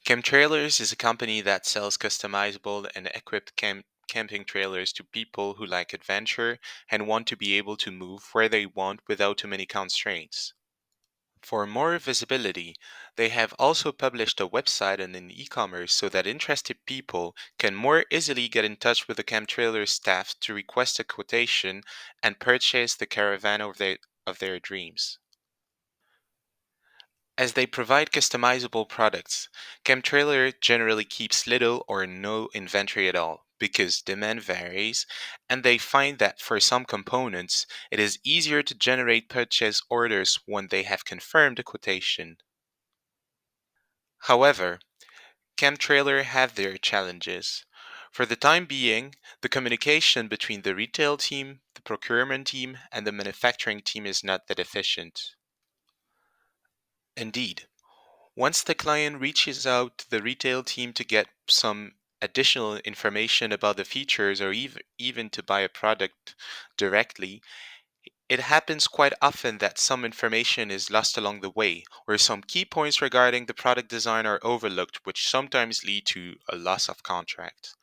Chemtrailers is a company that sells customizable and equipped camping trailers to people who like adventure and want to be able to move where they want without too many constraints. For more visibility, they have also published a website and an e-commerce so that interested people can more easily get in touch with the chemtrailer staff to request a quotation and purchase the caravan of their dreams. As they provide customizable products, Chemtrailer generally keeps little or no inventory at all because demand varies, and they find that for some components, it is easier to generate purchase orders when they have confirmed a quotation. However, Chemtrailer have their challenges. For the time being, the communication between the retail team, the procurement team, and the manufacturing team is not that efficient. Indeed, once the client reaches out to the retail team to get some additional information about the features or even to buy a product directly, it happens quite often that some information is lost along the way, or some key points regarding the product design are overlooked, which sometimes lead to a loss of contract.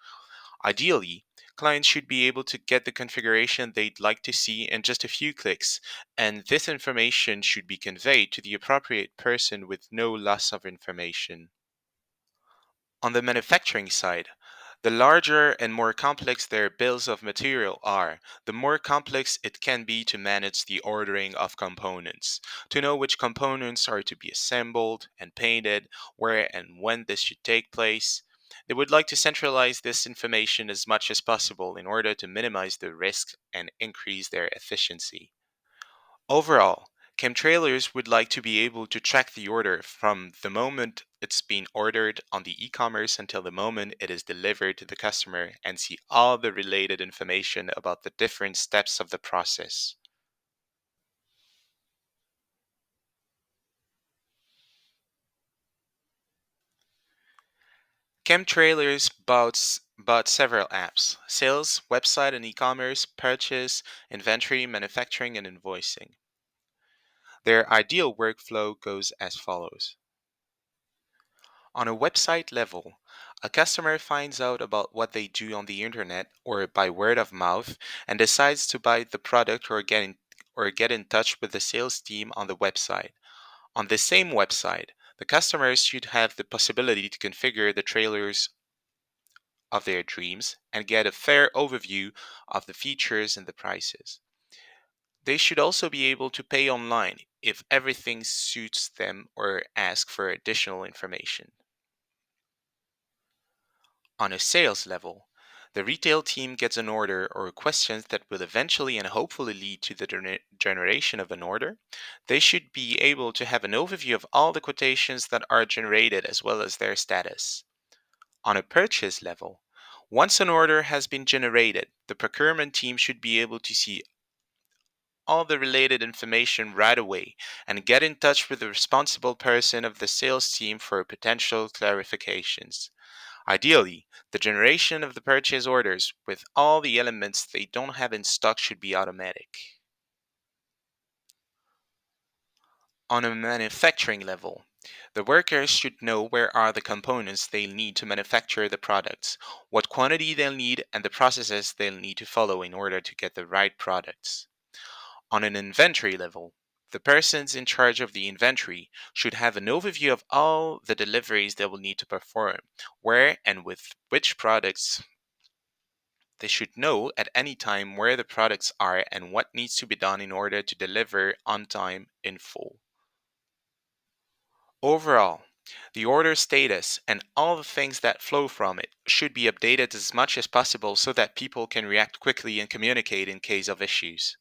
Ideally, clients should be able to get the configuration they'd like to see in just a few clicks, and this information should be conveyed to the appropriate person with no loss of information. On the manufacturing side, the larger and more complex their bills of material are, the more complex it can be to manage the ordering of components, to know which components are to be assembled and painted, where and when this should take place. They would like to centralize this information as much as possible in order to minimize the risk and increase their efficiency. Overall, chemtrailers would like to be able to track the order from the moment it's been ordered on the e-commerce until the moment it is delivered to the customer and see all the related information about the different steps of the process. Chemtrailers bought several apps: sales, website and e-commerce, purchase, inventory, manufacturing, and invoicing. Their ideal workflow goes as follows. On a website level, a customer finds out about what they do on the internet or by word of mouth and decides to buy the product or get in touch with the sales team on the website. On the same website, the customers should have the possibility to configure the trailers of their dreams and get a fair overview of the features and the prices. They should also be able to pay online if everything suits them or ask for additional information. On a sales level, the retail team gets an order or questions that will eventually and hopefully lead to the generation of an order. They should be able to have an overview of all the quotations that are generated as well as their status. On a purchase level, once an order has been generated, the procurement team should be able to see all the related information right away and get in touch with the responsible person of the sales team for potential clarifications. Ideally, the generation of the purchase orders with all the elements they don't have in stock should be automatic. On a manufacturing level, the workers should know where are the components they'll need to manufacture the products, what quantity they'll need, and the processes they'll need to follow in order to get the right products. On an inventory level, the persons in charge of the inventory should have an overview of all the deliveries they will need to perform, where and with which products. They should know at any time where the products are and what needs to be done in order to deliver on time in full. Overall, the order status and all the things that flow from it should be updated as much as possible so that people can react quickly and communicate in case of issues.